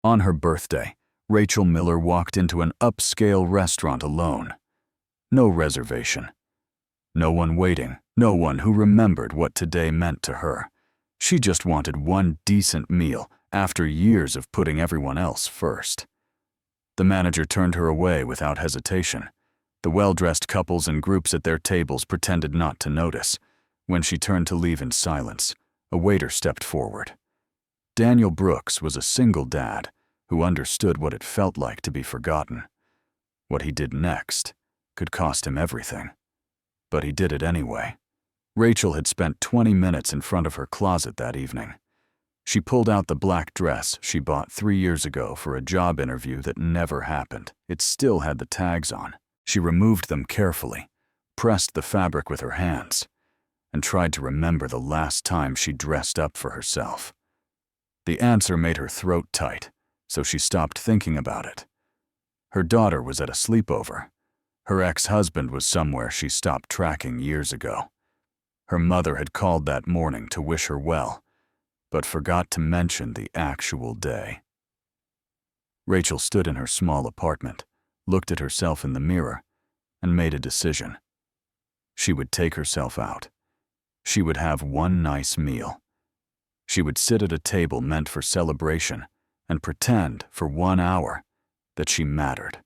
On her birthday, Rachel Miller walked into an upscale restaurant alone. No reservation. No one waiting, no one who remembered what today meant to her. She just wanted one decent meal after years of putting everyone else first. The manager turned her away without hesitation. The well-dressed couples and groups at their tables pretended not to notice. When she turned to leave in silence, a waiter stepped forward. Daniel Brooks was a single dad who understood what it felt like to be forgotten. What he did next could cost him everything. But he did it anyway. Rachel had spent 20 minutes in front of her closet that evening. She pulled out the black dress she bought 3 years ago for a job interview that never happened. It still had the tags on. She removed them carefully, pressed the fabric with her hands, and tried to remember the last time she dressed up for herself. The answer made her throat tight, so she stopped thinking about it. Her daughter was at a sleepover. Her ex-husband was somewhere she stopped tracking years ago. Her mother had called that morning to wish her well, but forgot to mention the actual day. Rachel stood in her small apartment, looked at herself in the mirror, and made a decision. She would take herself out. She would have one nice meal. She would sit at a table meant for celebration and pretend for 1 hour that she mattered.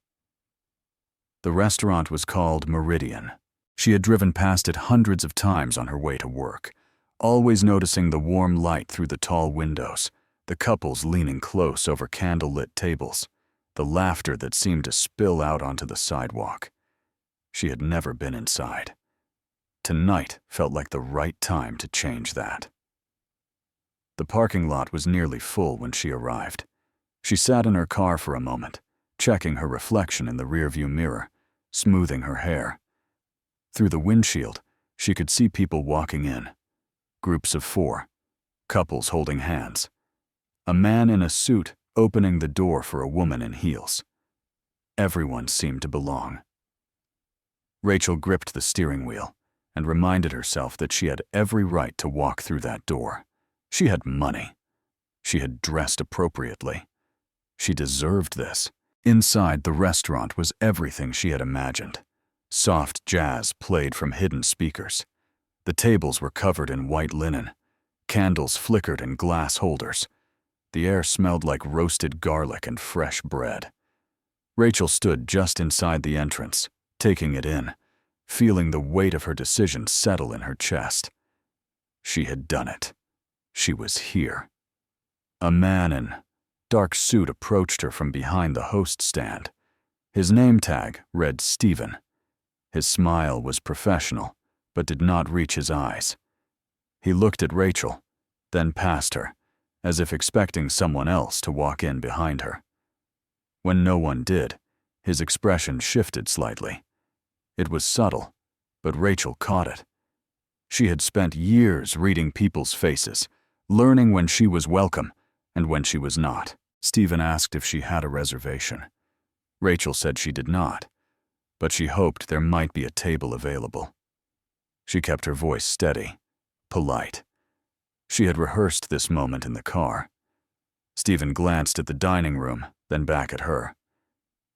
The restaurant was called Meridian. She had driven past it hundreds of times on her way to work, always noticing the warm light through the tall windows, the couples leaning close over candle-lit tables, the laughter that seemed to spill out onto the sidewalk. She had never been inside. Tonight felt like the right time to change that. The parking lot was nearly full when she arrived. She sat in her car for a moment, checking her reflection in the rearview mirror, smoothing her hair. Through the windshield, she could see people walking in. Groups of 4, couples holding hands. A man in a suit opening the door for a woman in heels. Everyone seemed to belong. Rachel gripped the steering wheel and reminded herself that she had every right to walk through that door. She had money. She had dressed appropriately. She deserved this. Inside the restaurant was everything she had imagined. Soft jazz played from hidden speakers. The tables were covered in white linen. Candles flickered in glass holders. The air smelled like roasted garlic and fresh bread. Rachel stood just inside the entrance, taking it in, feeling the weight of her decision settle in her chest. She had done it. She was here. A man in dark suit approached her from behind the host stand. His name tag read Stephen. His smile was professional, but did not reach his eyes. He looked at Rachel, then past her, as if expecting someone else to walk in behind her. When no one did, his expression shifted slightly. It was subtle, but Rachel caught it. She had spent years reading people's faces, learning when she was welcome and when she was not. Stephen asked if she had a reservation. Rachel said she did not, but she hoped there might be a table available. She kept her voice steady, polite. She had rehearsed this moment in the car. Stephen glanced at the dining room, then back at her.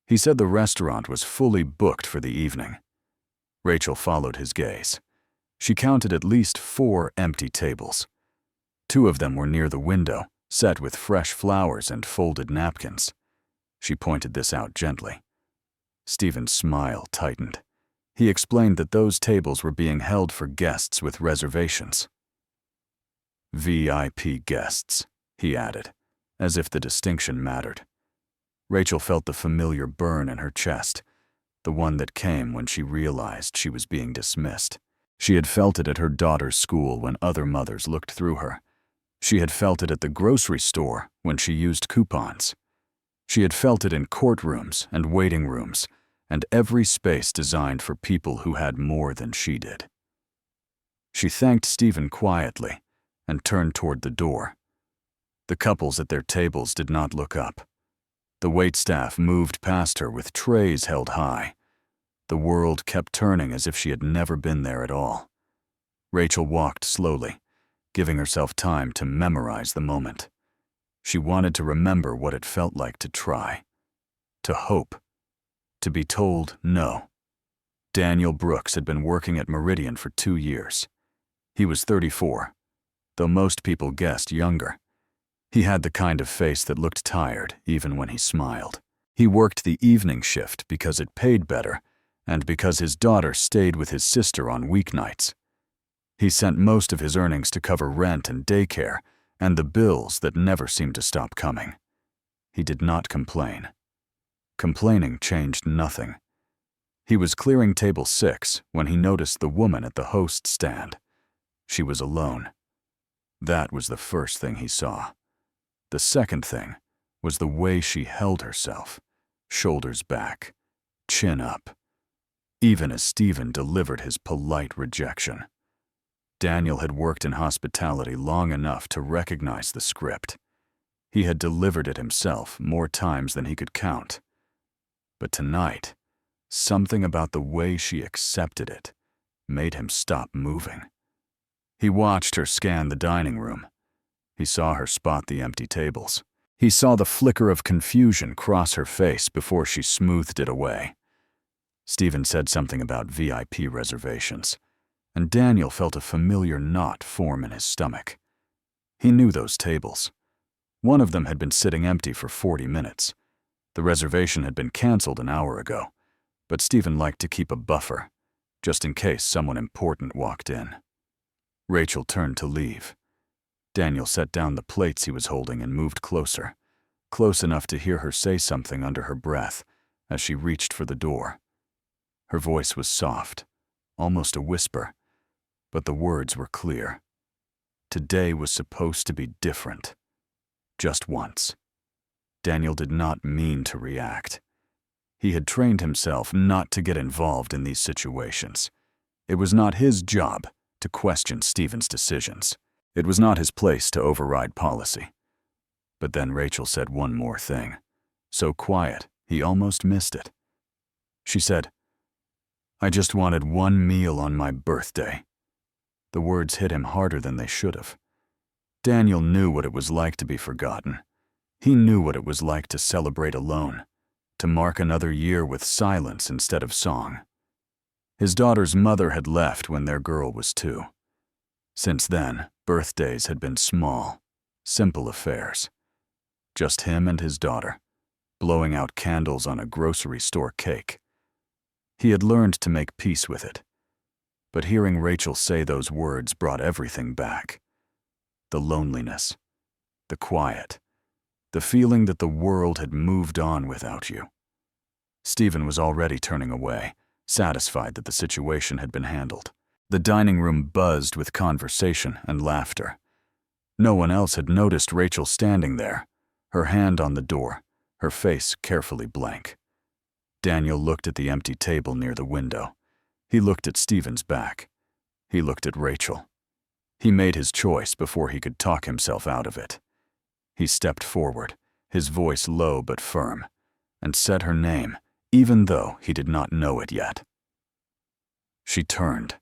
He said the restaurant was fully booked for the evening. Rachel followed his gaze. She counted at least 4 empty tables. 2 of them were near the window, set with fresh flowers and folded napkins. She pointed this out gently. Stephen's smile tightened. He explained that those tables were being held for guests with reservations. VIP guests, he added, as if the distinction mattered. Rachel felt the familiar burn in her chest, the one that came when she realized she was being dismissed. She had felt it at her daughter's school when other mothers looked through her. She had felt it at the grocery store when she used coupons. She had felt it in courtrooms and waiting rooms, and every space designed for people who had more than she did. She thanked Stephen quietly and turned toward the door. The couples at their tables did not look up. The waitstaff moved past her with trays held high. The world kept turning as if she had never been there at all. Rachel walked slowly, giving herself time to memorize the moment. She wanted to remember what it felt like to try, to hope, to be told no. Daniel Brooks had been working at Meridian for 2 years. He was 34, though most people guessed younger. He had the kind of face that looked tired even when he smiled. He worked the evening shift because it paid better and because his daughter stayed with his sister on weeknights. He sent most of his earnings to cover rent and daycare and the bills that never seemed to stop coming. He did not complain. Complaining changed nothing. He was clearing table 6 when he noticed the woman at the host stand. She was alone. That was the first thing he saw. The second thing was the way she held herself, shoulders back, chin up, even as Stephen delivered his polite rejection. Daniel had worked in hospitality long enough to recognize the script. He had delivered it himself more times than he could count. But tonight, something about the way she accepted it made him stop moving. He watched her scan the dining room. He saw her spot the empty tables. He saw the flicker of confusion cross her face before she smoothed it away. Stephen said something about VIP reservations, and Daniel felt a familiar knot form in his stomach. He knew those tables. One of them had been sitting empty for 40 minutes. The reservation had been canceled an hour ago, but Stephen liked to keep a buffer, just in case someone important walked in. Rachel turned to leave. Daniel set down the plates he was holding and moved closer, close enough to hear her say something under her breath as she reached for the door. Her voice was soft, almost a whisper, but the words were clear. Today was supposed to be different. Just once. Daniel did not mean to react. He had trained himself not to get involved in these situations. It was not his job to question Stephen's decisions. It was not his place to override policy. But then Rachel said one more thing, so quiet he almost missed it. She said, "I just wanted one meal on my birthday." The words hit him harder than they should have. Daniel knew what it was like to be forgotten. He knew what it was like to celebrate alone, to mark another year with silence instead of song. His daughter's mother had left when their girl was 2. Since then, birthdays had been small, simple affairs. Just him and his daughter, blowing out candles on a grocery store cake. He had learned to make peace with it. But hearing Rachel say those words brought everything back. The loneliness, the quiet, the feeling that the world had moved on without you. Stephen was already turning away, satisfied that the situation had been handled. The dining room buzzed with conversation and laughter. No one else had noticed Rachel standing there, her hand on the door, her face carefully blank. Daniel looked at the empty table near the window. He looked at Stephen's back. He looked at Rachel. He made his choice before he could talk himself out of it. He stepped forward, his voice low but firm, and said her name, even though he did not know it yet. She turned.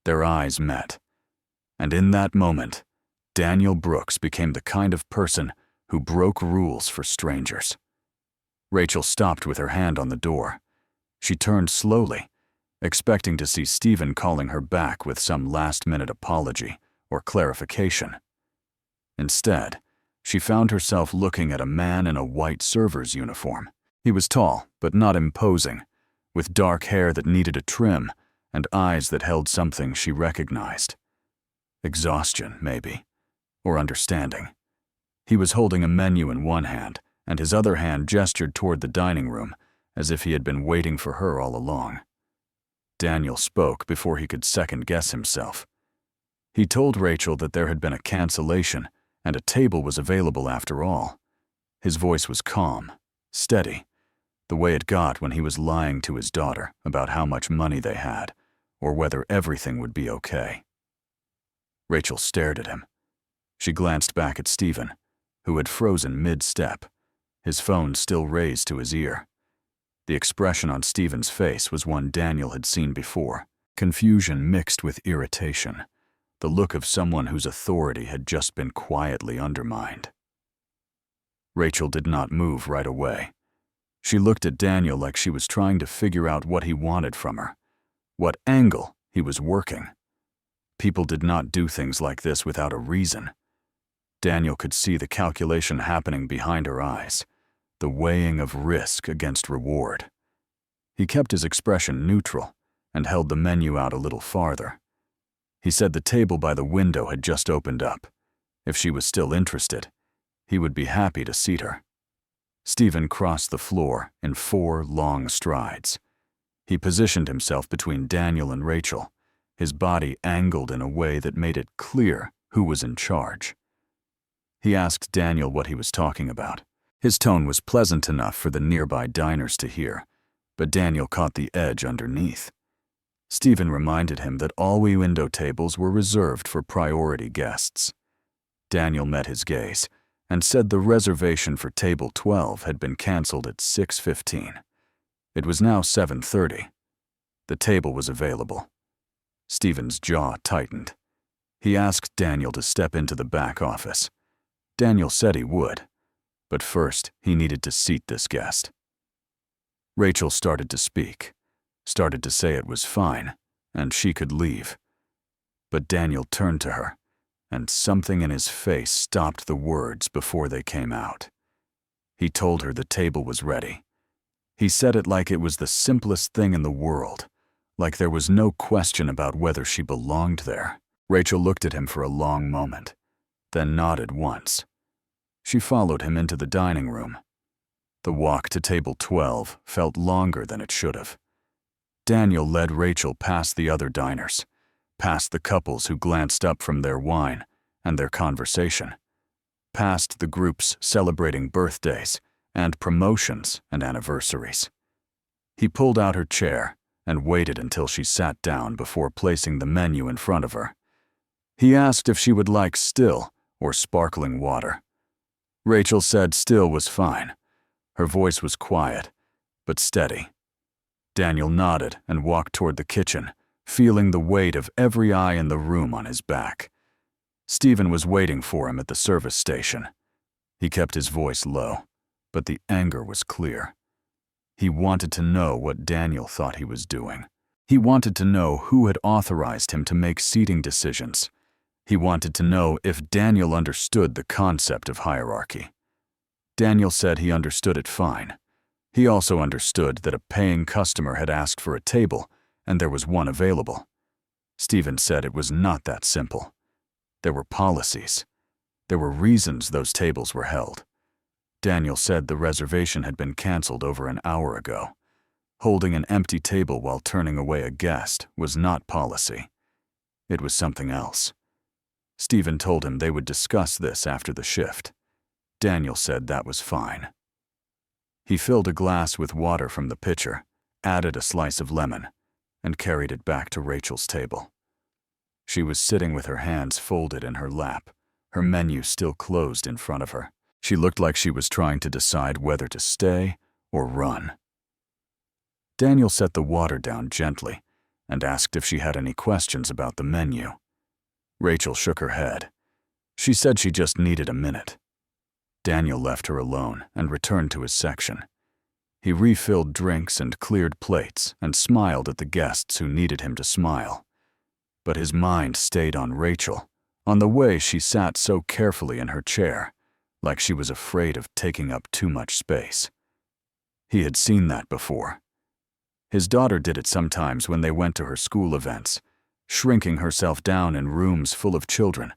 Their eyes met. And in that moment, Daniel Brooks became the kind of person who broke rules for strangers. Rachel stopped with her hand on the door. She turned slowly, expecting to see Stephen calling her back with some last-minute apology or clarification. Instead, she found herself looking at a man in a white server's uniform. He was tall, but not imposing, with dark hair that needed a trim and eyes that held something she recognized. Exhaustion, maybe, or understanding. He was holding a menu in one hand, and his other hand gestured toward the dining room, as if he had been waiting for her all along. Daniel spoke before he could second-guess himself. He told Rachel that there had been a cancellation and a table was available after all. His voice was calm, steady, the way it got when he was lying to his daughter about how much money they had, or whether everything would be okay. Rachel stared at him. She glanced back at Stephen, who had frozen mid-step, his phone still raised to his ear. The expression on Stephen's face was one Daniel had seen before, confusion mixed with irritation, the look of someone whose authority had just been quietly undermined. Rachel did not move right away. She looked at Daniel like she was trying to figure out what he wanted from her, what angle he was working. People did not do things like this without a reason. Daniel could see the calculation happening behind her eyes, the weighing of risk against reward. He kept his expression neutral and held the menu out a little farther. He said the table by the window had just opened up. If she was still interested, he would be happy to seat her. Stephen crossed the floor in 4 long strides. He positioned himself between Daniel and Rachel, his body angled in a way that made it clear who was in charge. He asked Daniel what he was talking about. His tone was pleasant enough for the nearby diners to hear, but Daniel caught the edge underneath. Stephen reminded him that all window tables were reserved for priority guests. Daniel met his gaze and said the reservation for table 12 had been canceled at 6:15. It was now 7:30. The table was available. Stephen's jaw tightened. He asked Daniel to step into the back office. Daniel said he would, but first he needed to seat this guest. Rachel started to speak, started to say it was fine, and she could leave. But Daniel turned to her, and something in his face stopped the words before they came out. He told her the table was ready. He said it like it was the simplest thing in the world, like there was no question about whether she belonged there. Rachel looked at him for a long moment, then nodded once. She followed him into the dining room. The walk to table 12 felt longer than it should have. Daniel led Rachel past the other diners, past the couples who glanced up from their wine and their conversation, past the groups celebrating birthdays and promotions and anniversaries. He pulled out her chair and waited until she sat down before placing the menu in front of her. He asked if she would like still or sparkling water. Rachel said still was fine. Her voice was quiet, but steady. Daniel nodded and walked toward the kitchen, feeling the weight of every eye in the room on his back. Stephen was waiting for him at the service station. He kept his voice low, but the anger was clear. He wanted to know what Daniel thought he was doing. He wanted to know who had authorized him to make seating decisions. He wanted to know if Daniel understood the concept of hierarchy. Daniel said he understood it fine. He also understood that a paying customer had asked for a table, and there was one available. Stephen said it was not that simple. There were policies. There were reasons those tables were held. Daniel said the reservation had been canceled over an hour ago. Holding an empty table while turning away a guest was not policy. It was something else. Stephen told him they would discuss this after the shift. Daniel said that was fine. He filled a glass with water from the pitcher, added a slice of lemon, and carried it back to Rachel's table. She was sitting with her hands folded in her lap, her menu still closed in front of her. She looked like she was trying to decide whether to stay or run. Daniel set the water down gently and asked if she had any questions about the menu. Rachel shook her head. She said she just needed a minute. Daniel left her alone and returned to his section. He refilled drinks and cleared plates and smiled at the guests who needed him to smile. But his mind stayed on Rachel, on the way she sat so carefully in her chair, like she was afraid of taking up too much space. He had seen that before. His daughter did it sometimes when they went to her school events, shrinking herself down in rooms full of children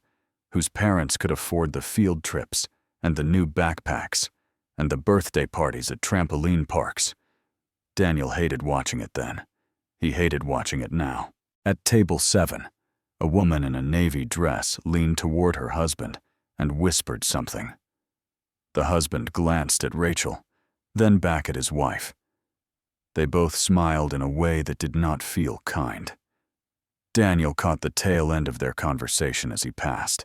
whose parents could afford the field trips and the new backpacks and the birthday parties at trampoline parks. Daniel hated watching it then. He hated watching it now. At table 7, a woman in a navy dress leaned toward her husband and whispered something. The husband glanced at Rachel, then back at his wife. They both smiled in a way that did not feel kind. Daniel caught the tail end of their conversation as he passed.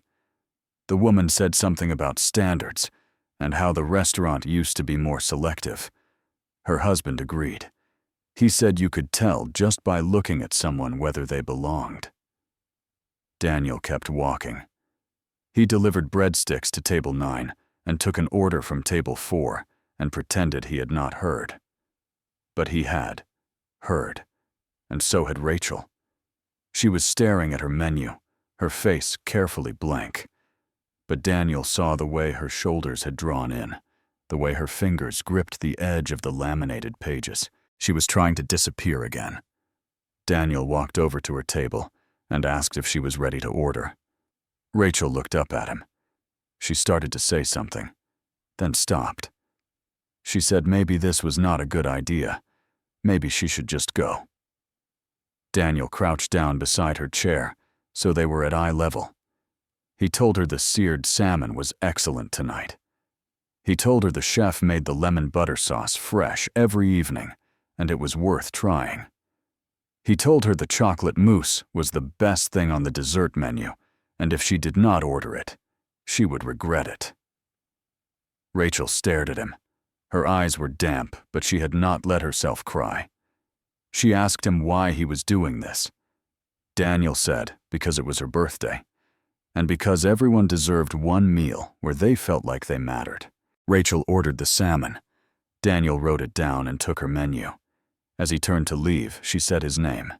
The woman said something about standards and how the restaurant used to be more selective. Her husband agreed. He said you could tell just by looking at someone whether they belonged. Daniel kept walking. He delivered breadsticks to table 9 and took an order from table 4 and pretended he had not heard. But he had heard, and so had Rachel. She was staring at her menu, her face carefully blank. But Daniel saw the way her shoulders had drawn in, the way her fingers gripped the edge of the laminated pages. She was trying to disappear again. Daniel walked over to her table and asked if she was ready to order. Rachel looked up at him. She started to say something, then stopped. She said maybe this was not a good idea. Maybe she should just go. Daniel crouched down beside her chair, so they were at eye level. He told her the seared salmon was excellent tonight. He told her the chef made the lemon butter sauce fresh every evening, and it was worth trying. He told her the chocolate mousse was the best thing on the dessert menu, and if she did not order it, she would regret it. Rachel stared at him. Her eyes were damp, but she had not let herself cry. She asked him why he was doing this. Daniel said because it was her birthday, and because everyone deserved one meal where they felt like they mattered. Rachel ordered the salmon. Daniel wrote it down and took her menu. As he turned to leave, she said his name.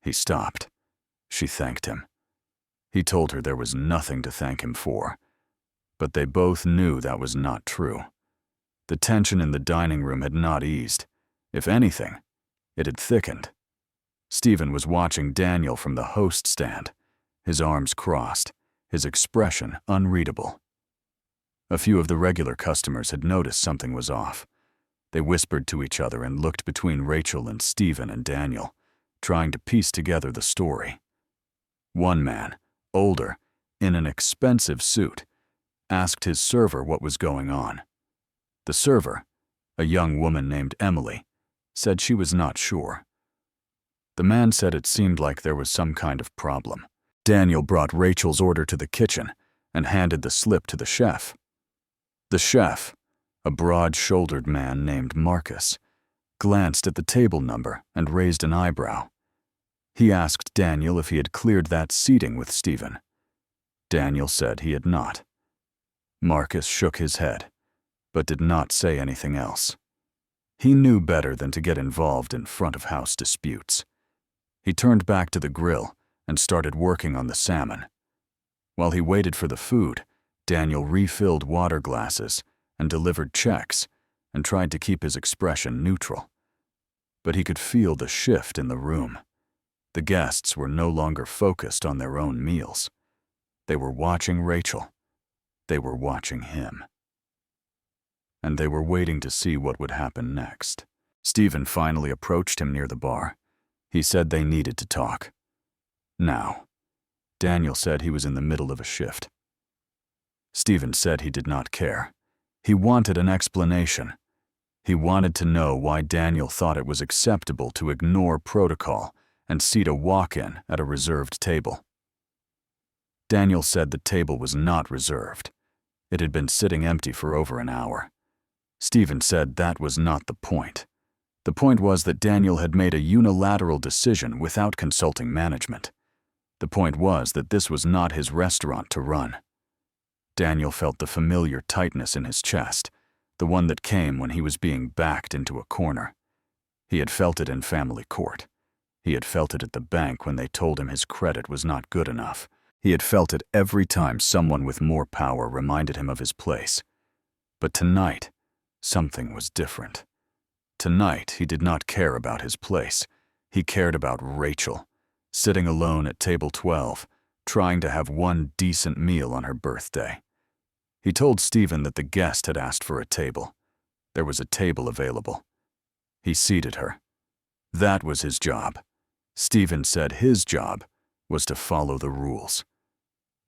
He stopped. She thanked him. He told her there was nothing to thank him for, but they both knew that was not true. The tension in the dining room had not eased. If anything, it had thickened. Stephen was watching Daniel from the host stand, his arms crossed, his expression unreadable. A few of the regular customers had noticed something was off. They whispered to each other and looked between Rachel and Stephen and Daniel, trying to piece together the story. One man, older, in an expensive suit, asked his server what was going on. The server, a young woman named Emily, said she was not sure. The man said it seemed like there was some kind of problem. Daniel brought Rachel's order to the kitchen and handed the slip to the chef. The chef, a broad-shouldered man named Marcus, glanced at the table number and raised an eyebrow. He asked Daniel if he had cleared that seating with Stephen. Daniel said he had not. Marcus shook his head, but did not say anything else. He knew better than to get involved in front-of-house disputes. He turned back to the grill and started working on the salmon. While he waited for the food, Daniel refilled water glasses and delivered checks and tried to keep his expression neutral. But he could feel the shift in the room. The guests were no longer focused on their own meals. They were watching Rachel. They were watching him. And they were waiting to see what would happen next. Stephen finally approached him near the bar. He said they needed to talk. Now. Daniel said he was in the middle of a shift. Stephen said he did not care. He wanted an explanation. He wanted to know why Daniel thought it was acceptable to ignore protocol and seat a walk-in at a reserved table. Daniel said the table was not reserved. It had been sitting empty for over an hour. Stephen said that was not the point. The point was that Daniel had made a unilateral decision without consulting management. The point was that this was not his restaurant to run. Daniel felt the familiar tightness in his chest, the one that came when he was being backed into a corner. He had felt it in family court. He had felt it at the bank when they told him his credit was not good enough. He had felt it every time someone with more power reminded him of his place. But tonight, something was different. Tonight, he did not care about his place. He cared about Rachel, sitting alone at table 12, trying to have one decent meal on her birthday. He told Stephen that the guest had asked for a table. There was a table available. He seated her. That was his job. Stephen said his job was to follow the rules.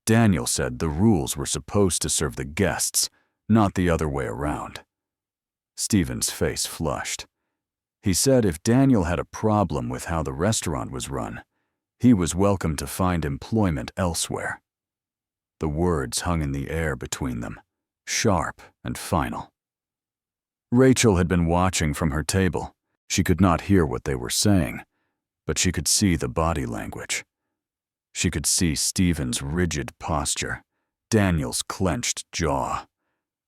Daniel said the rules were supposed to serve the guests, not the other way around. Stephen's face flushed. He said if Daniel had a problem with how the restaurant was run, he was welcome to find employment elsewhere. The words hung in the air between them, sharp and final. Rachel had been watching from her table. She could not hear what they were saying, but she could see the body language. She could see Stephen's rigid posture, Daniel's clenched jaw.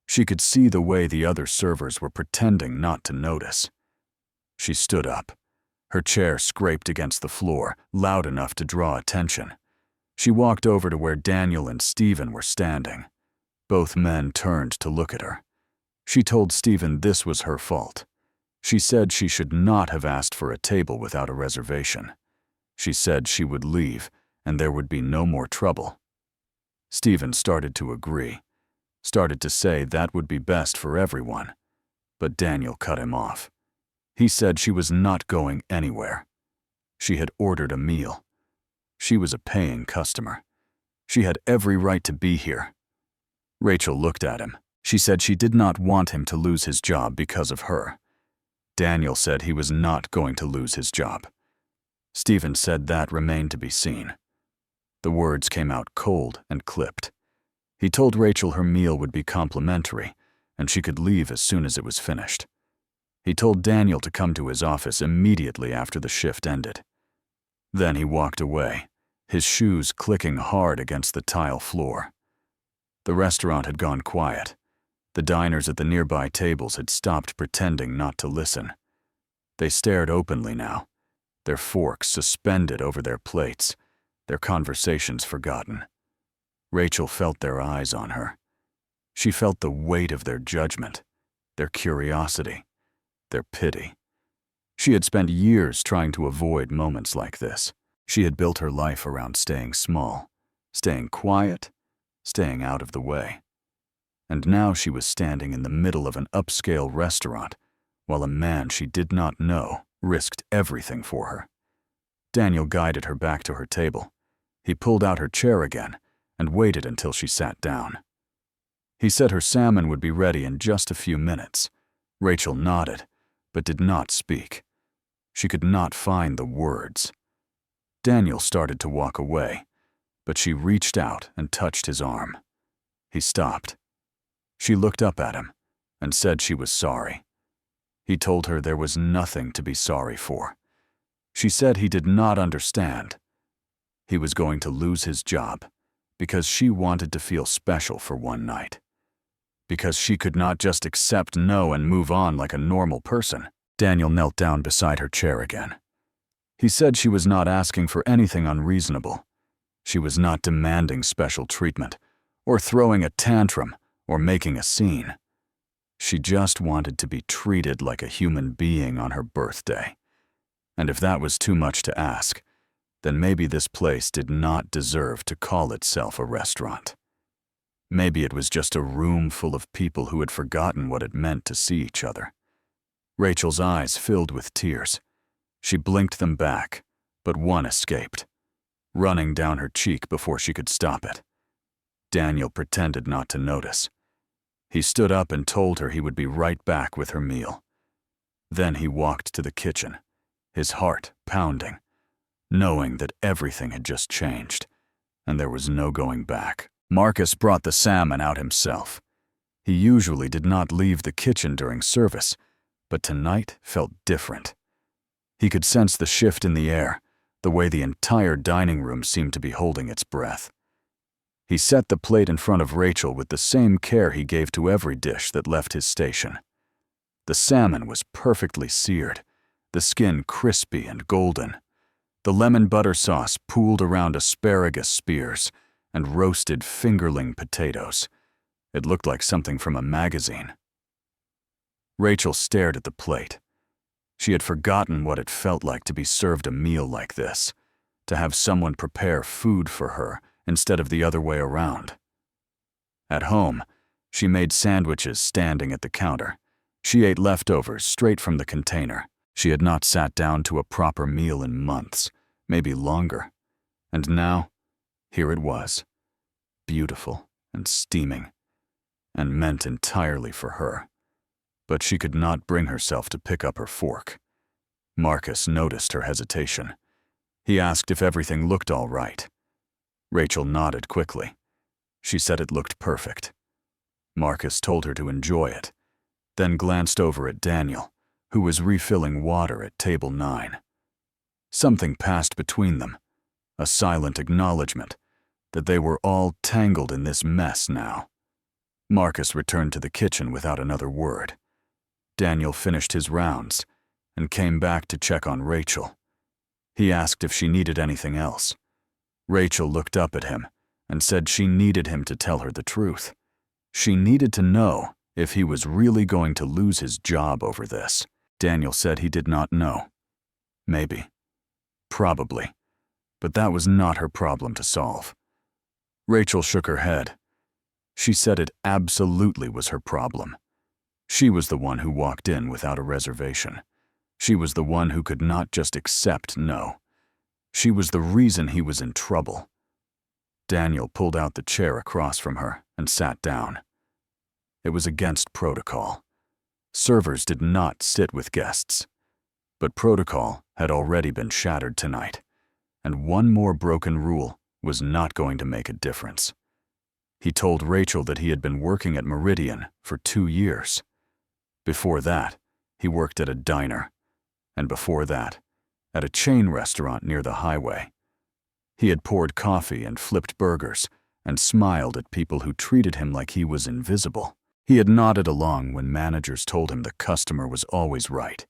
She could see the way the other servers were pretending not to notice. She stood up. Her chair scraped against the floor, loud enough to draw attention. She walked over to where Daniel and Stephen were standing. Both men turned to look at her. She told Stephen this was her fault. She said she should not have asked for a table without a reservation. She said she would leave, and there would be no more trouble. Stephen started to agree, started to say that would be best for everyone, but Daniel cut him off. He said she was not going anywhere. She had ordered a meal. She was a paying customer. She had every right to be here. Rachel looked at him. She said she did not want him to lose his job because of her. Daniel said he was not going to lose his job. Stephen said that remained to be seen. The words came out cold and clipped. He told Rachel her meal would be complimentary, and she could leave as soon as it was finished. He told Daniel to come to his office immediately after the shift ended. Then he walked away, his shoes clicking hard against the tile floor. The restaurant had gone quiet. The diners at the nearby tables had stopped pretending not to listen. They stared openly now, their forks suspended over their plates, their conversations forgotten. Rachel felt their eyes on her. She felt the weight of their judgment, their curiosity, their pity. She had spent years trying to avoid moments like this. She had built her life around staying small, staying quiet, staying out of the way. And now she was standing in the middle of an upscale restaurant while a man she did not know risked everything for her. Daniel guided her back to her table. He pulled out her chair again and waited until she sat down. He said her salmon would be ready in just a few minutes. Rachel nodded, but did not speak. She could not find the words. Daniel started to walk away, but she reached out and touched his arm. He stopped. She looked up at him and said she was sorry. He told her there was nothing to be sorry for. She said he did not understand. He was going to lose his job because she wanted to feel special for one night. Because she could not just accept no and move on like a normal person. Daniel knelt down beside her chair again. He said she was not asking for anything unreasonable. She was not demanding special treatment, or throwing a tantrum, or making a scene. She just wanted to be treated like a human being on her birthday. And if that was too much to ask, then maybe this place did not deserve to call itself a restaurant. Maybe it was just a room full of people who had forgotten what it meant to see each other. Rachel's eyes filled with tears. She blinked them back, but one escaped, running down her cheek before she could stop it. Daniel pretended not to notice. He stood up and told her he would be right back with her meal. Then he walked to the kitchen, his heart pounding, knowing that everything had just changed, and there was no going back. Marcus brought the salmon out himself. He usually did not leave the kitchen during service, but tonight felt different. He could sense the shift in the air, the way the entire dining room seemed to be holding its breath. He set the plate in front of Rachel with the same care he gave to every dish that left his station. The salmon was perfectly seared, the skin crispy and golden. The lemon butter sauce pooled around asparagus spears and roasted fingerling potatoes. It looked like something from a magazine. Rachel stared at the plate. She had forgotten what it felt like to be served a meal like this, to have someone prepare food for her instead of the other way around. At home, she made sandwiches standing at the counter. She ate leftovers straight from the container. She had not sat down to a proper meal in months, maybe longer. And now, here it was, beautiful and steaming, and meant entirely for her. But she could not bring herself to pick up her fork. Marcus noticed her hesitation. He asked if everything looked all right. Rachel nodded quickly. She said it looked perfect. Marcus told her to enjoy it, then glanced over at Daniel, who was refilling water at table 9. Something passed between them, a silent acknowledgement that they were all tangled in this mess now. Marcus returned to the kitchen without another word. Daniel finished his rounds and came back to check on Rachel. He asked if she needed anything else. Rachel looked up at him and said she needed him to tell her the truth. She needed to know if he was really going to lose his job over this. Daniel said he did not know. Maybe. Probably. But that was not her problem to solve. Rachel shook her head. She said it absolutely was her problem. She was the one who walked in without a reservation. She was the one who could not just accept no. She was the reason he was in trouble. Daniel pulled out the chair across from her and sat down. It was against protocol. Servers did not sit with guests. But protocol had already been shattered tonight, and one more broken rule was not going to make a difference. He told Rachel that he had been working at Meridian for 2 years. Before that, he worked at a diner, and before that, at a chain restaurant near the highway. He had poured coffee and flipped burgers and smiled at people who treated him like he was invisible. He had nodded along when managers told him the customer was always right,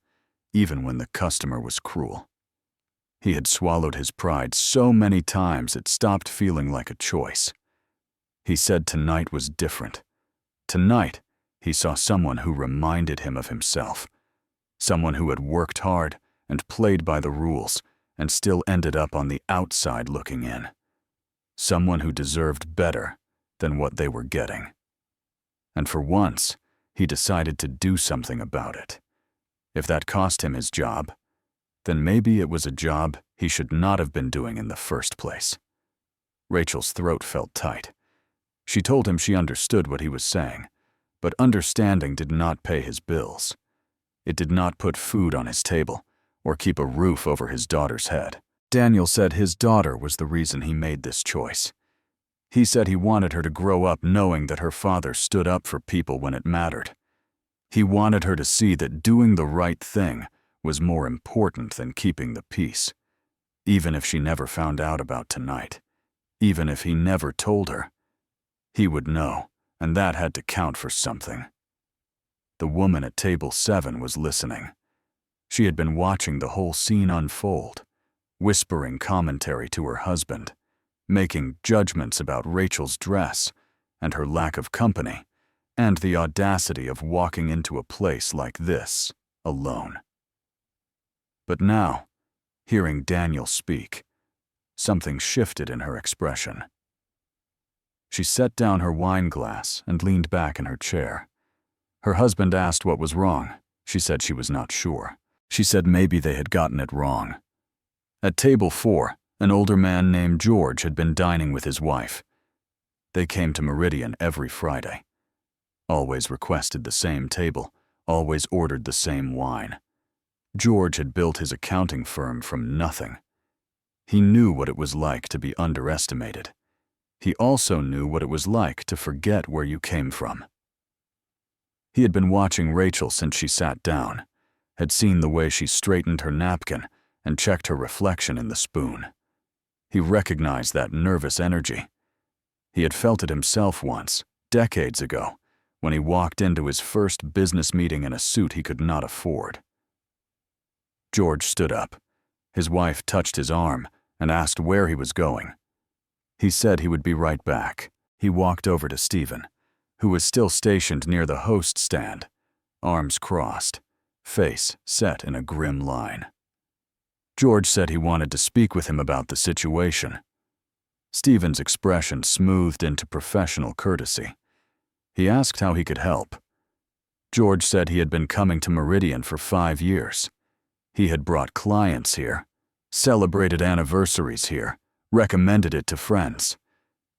even when the customer was cruel. He had swallowed his pride so many times it stopped feeling like a choice. He said tonight was different. Tonight, he saw someone who reminded him of himself. Someone who had worked hard and played by the rules and still ended up on the outside looking in. Someone who deserved better than what they were getting. And for once, he decided to do something about it. If that cost him his job, then maybe it was a job he should not have been doing in the first place. Rachel's throat felt tight. She told him she understood what he was saying, but understanding did not pay his bills. It did not put food on his table or keep a roof over his daughter's head. Daniel said his daughter was the reason he made this choice. He said he wanted her to grow up knowing that her father stood up for people when it mattered. He wanted her to see that doing the right thing was more important than keeping the peace, even if she never found out about tonight, even if he never told her. He would know, and that had to count for something. The woman at table 7 was listening. She had been watching the whole scene unfold, whispering commentary to her husband, making judgments about Rachel's dress and her lack of company, and the audacity of walking into a place like this, alone. But now, hearing Daniel speak, something shifted in her expression. She set down her wine glass and leaned back in her chair. Her husband asked what was wrong. She said she was not sure. She said maybe they had gotten it wrong. At table 4, an older man named George had been dining with his wife. They came to Meridian every Friday. Always requested the same table, always ordered the same wine. George had built his accounting firm from nothing. He knew what it was like to be underestimated. He also knew what it was like to forget where you came from. He had been watching Rachel since she sat down, had seen the way she straightened her napkin and checked her reflection in the spoon. He recognized that nervous energy. He had felt it himself once, decades ago, when he walked into his first business meeting in a suit he could not afford. George stood up. His wife touched his arm and asked where he was going. He said he would be right back. He walked over to Stephen, who was still stationed near the host stand, arms crossed, face set in a grim line. George said he wanted to speak with him about the situation. Stephen's expression smoothed into professional courtesy. He asked how he could help. George said he had been coming to Meridian for 5 years. He had brought clients here, celebrated anniversaries here, recommended it to friends.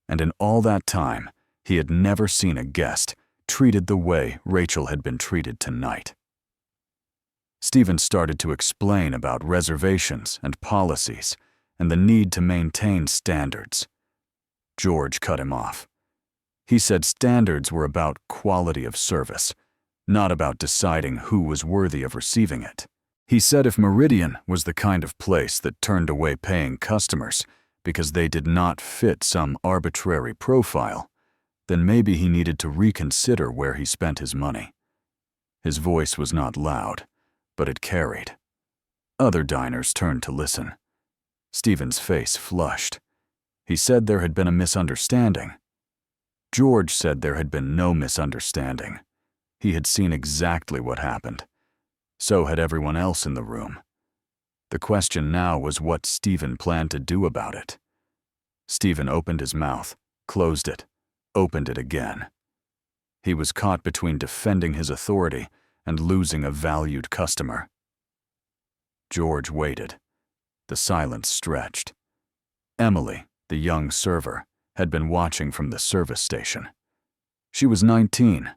And in all that time, he had never seen a guest treated the way Rachel had been treated tonight. Stephen started to explain about reservations and policies and the need to maintain standards. George cut him off. He said standards were about quality of service, not about deciding who was worthy of receiving it. He said if Meridian was the kind of place that turned away paying customers because they did not fit some arbitrary profile, then maybe he needed to reconsider where he spent his money. His voice was not loud, but it carried. Other diners turned to listen. Stephen's face flushed. He said there had been a misunderstanding. George said there had been no misunderstanding. He had seen exactly what happened. So had everyone else in the room. The question now was what Stephen planned to do about it. Stephen opened his mouth, closed it, opened it again. He was caught between defending his authority and losing a valued customer. George waited. The silence stretched. Emily, the young server, had been watching from the service station. She was 19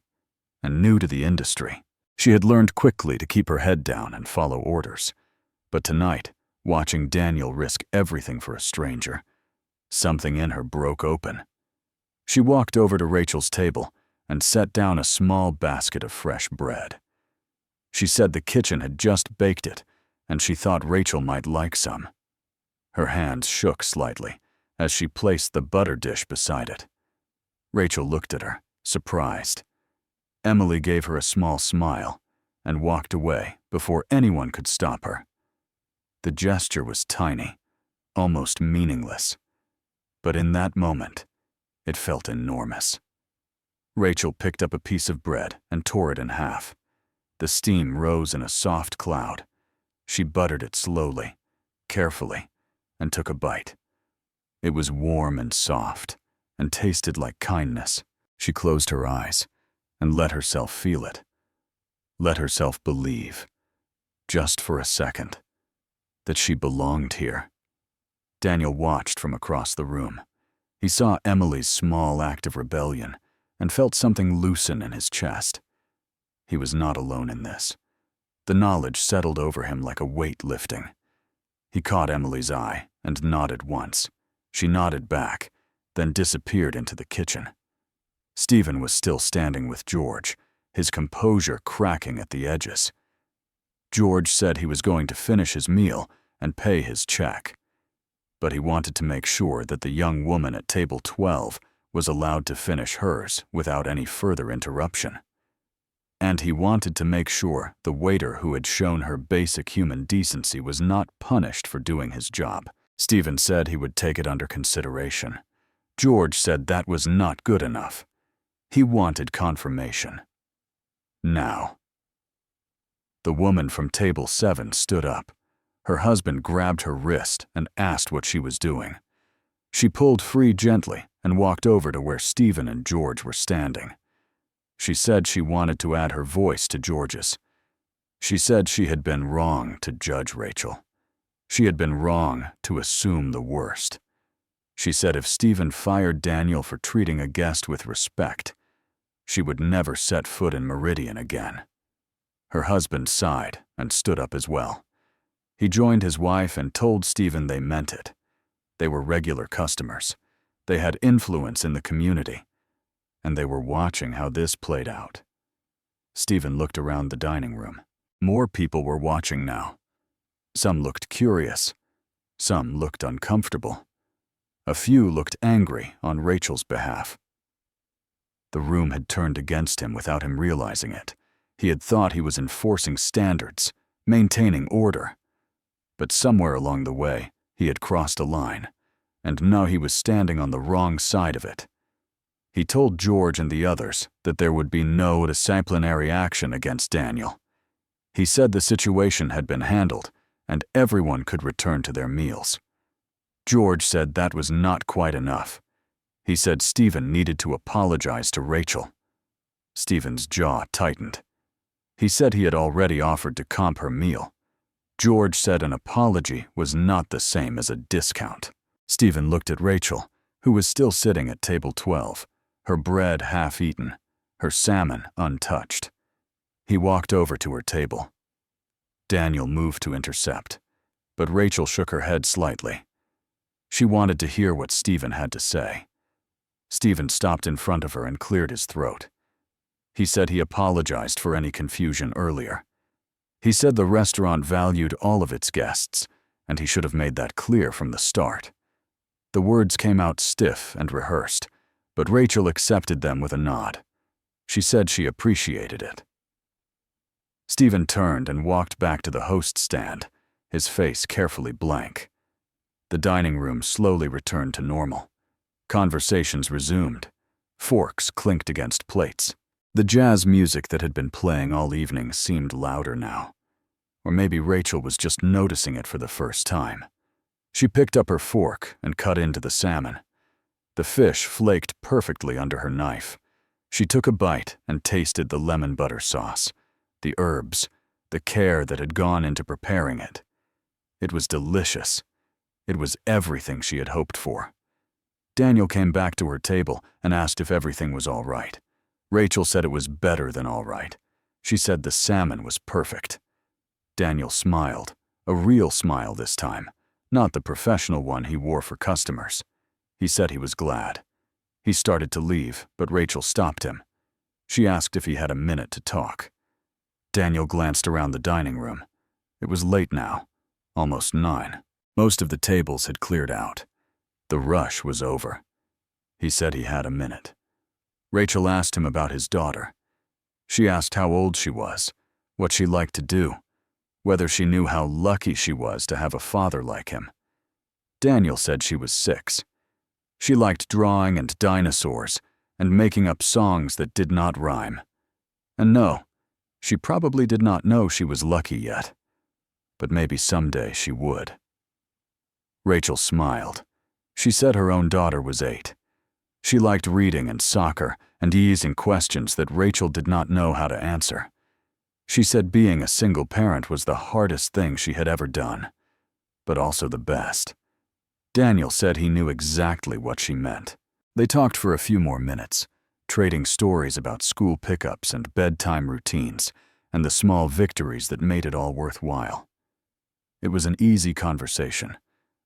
and new to the industry. She had learned quickly to keep her head down and follow orders. But tonight, watching Daniel risk everything for a stranger, something in her broke open. She walked over to Rachel's table and set down a small basket of fresh bread. She said the kitchen had just baked it, and she thought Rachel might like some. Her hands shook slightly as she placed the butter dish beside it. Rachel looked at her, surprised. Emily gave her a small smile and walked away before anyone could stop her. The gesture was tiny, almost meaningless. But in that moment, it felt enormous. Rachel picked up a piece of bread and tore it in half. The steam rose in a soft cloud. She buttered it slowly, carefully, and took a bite. It was warm and soft, and tasted like kindness. She closed her eyes and let herself feel it. Let herself believe, just for a second, that she belonged here. Daniel watched from across the room. He saw Emily's small act of rebellion and felt something loosen in his chest. He was not alone in this. The knowledge settled over him like a weight lifting. He caught Emily's eye and nodded once. She nodded back, then disappeared into the kitchen. Stephen was still standing with George, his composure cracking at the edges. George said he was going to finish his meal and pay his check, but he wanted to make sure that the young woman at table 12 was allowed to finish hers without any further interruption. And he wanted to make sure the waiter who had shown her basic human decency was not punished for doing his job. Stephen said he would take it under consideration. George said that was not good enough. He wanted confirmation. Now. The woman from table 7 stood up. Her husband grabbed her wrist and asked what she was doing. She pulled free gently and walked over to where Stephen and George were standing. She said she wanted to add her voice to George's. She said she had been wrong to judge Rachel. She had been wrong to assume the worst. She said if Stephen fired Daniel for treating a guest with respect, she would never set foot in Meridian again. Her husband sighed and stood up as well. He joined his wife and told Stephen they meant it. They were regular customers. They had influence in the community, and they were watching how this played out. Stephen looked around the dining room. More people were watching now. Some looked curious. Some looked uncomfortable. A few looked angry on Rachel's behalf. The room had turned against him without him realizing it. He had thought he was enforcing standards, maintaining order. But somewhere along the way, he had crossed a line, and now he was standing on the wrong side of it. He told George and the others that there would be no disciplinary action against Daniel. He said the situation had been handled, and everyone could return to their meals. George said that was not quite enough. He said Stephen needed to apologize to Rachel. Stephen's jaw tightened. He said he had already offered to comp her meal. George said an apology was not the same as a discount. Stephen looked at Rachel, who was still sitting at table 12, her bread half-eaten, her salmon untouched. He walked over to her table. Daniel moved to intercept, but Rachel shook her head slightly. She wanted to hear what Stephen had to say. Stephen stopped in front of her and cleared his throat. He said he apologized for any confusion earlier. He said the restaurant valued all of its guests, and he should have made that clear from the start. The words came out stiff and rehearsed, but Rachel accepted them with a nod. She said she appreciated it. Stephen turned and walked back to the host stand, his face carefully blank. The dining room slowly returned to normal. Conversations resumed. Forks clinked against plates. The jazz music that had been playing all evening seemed louder now. Or maybe Rachel was just noticing it for the first time. She picked up her fork and cut into the salmon. The fish flaked perfectly under her knife. She took a bite and tasted the lemon butter sauce, the herbs, the care that had gone into preparing it. It was delicious. It was everything she had hoped for. Daniel came back to her table and asked if everything was all right. Rachel said it was better than all right. She said the salmon was perfect. Daniel smiled, a real smile this time, not the professional one he wore for customers. He said he was glad. He started to leave, but Rachel stopped him. She asked if he had a minute to talk. Daniel glanced around the dining room. It was late now, almost 9. Most of the tables had cleared out. The rush was over. He said he had a minute. Rachel asked him about his daughter. She asked how old she was, what she liked to do, whether she knew how lucky she was to have a father like him. Daniel said she was 6. She liked drawing and dinosaurs and making up songs that did not rhyme. And no, she probably did not know she was lucky yet, but maybe someday she would. Rachel smiled. She said her own daughter was 8. She liked reading and soccer and easing questions that Rachel did not know how to answer. She said being a single parent was the hardest thing she had ever done, but also the best. Daniel said he knew exactly what she meant. They talked for a few more minutes, trading stories about school pickups and bedtime routines and the small victories that made it all worthwhile. It was an easy conversation,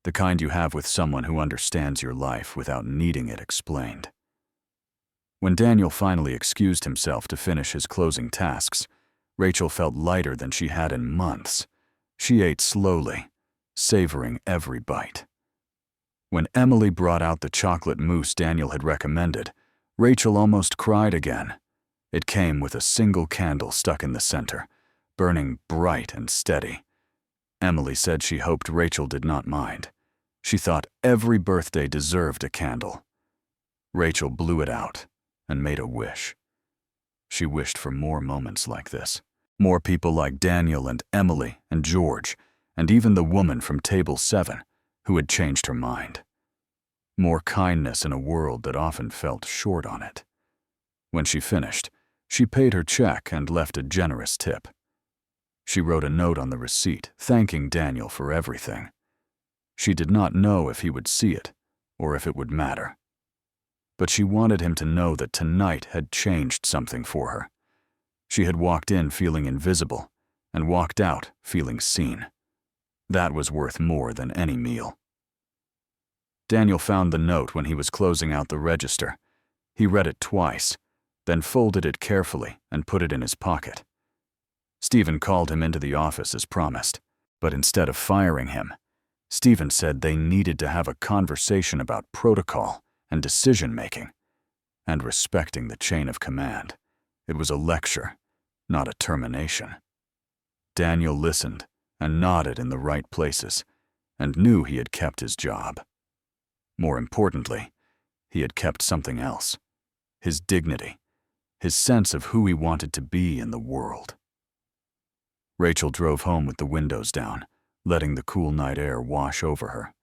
the kind you have with someone who understands your life without needing it explained. When Daniel finally excused himself to finish his closing tasks, Rachel felt lighter than she had in months. She ate slowly, savoring every bite. When Emily brought out the chocolate mousse Daniel had recommended, Rachel almost cried again. It came with a single candle stuck in the center, burning bright and steady. Emily said she hoped Rachel did not mind. She thought every birthday deserved a candle. Rachel blew it out and made a wish. She wished for more moments like this. More people like Daniel and Emily and George, and even the woman from Table 7, who had changed her mind. More kindness in a world that often felt short on it. When she finished, she paid her check and left a generous tip. She wrote a note on the receipt, thanking Daniel for everything. She did not know if he would see it, or if it would matter. But she wanted him to know that tonight had changed something for her. She had walked in feeling invisible, and walked out feeling seen. That was worth more than any meal. Daniel found the note when he was closing out the register. He read it twice, then folded it carefully and put it in his pocket. Stephen called him into the office as promised, but instead of firing him, Stephen said they needed to have a conversation about protocol and decision-making, and respecting the chain of command. It was a lecture, not a termination. Daniel listened and nodded in the right places, and knew he had kept his job. More importantly, he had kept something else, his dignity, his sense of who he wanted to be in the world. Rachel drove home with the windows down, letting the cool night air wash over her.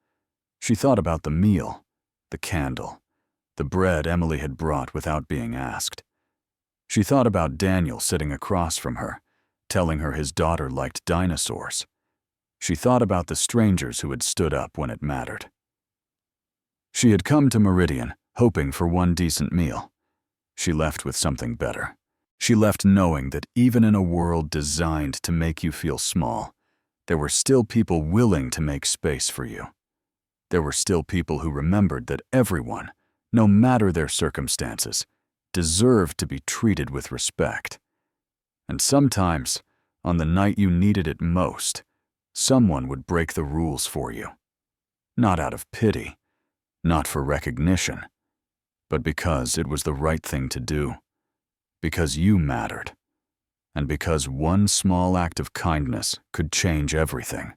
She thought about the meal, the candle, the bread Emily had brought without being asked. She thought about Daniel sitting across from her, telling her his daughter liked dinosaurs. She thought about the strangers who had stood up when it mattered. She had come to Meridian, hoping for one decent meal. She left with something better. She left knowing that even in a world designed to make you feel small, there were still people willing to make space for you. There were still people who remembered that everyone, no matter their circumstances, deserved to be treated with respect. And sometimes, on the night you needed it most, someone would break the rules for you. Not out of pity, not for recognition, but because it was the right thing to do, because you mattered, and because one small act of kindness could change everything.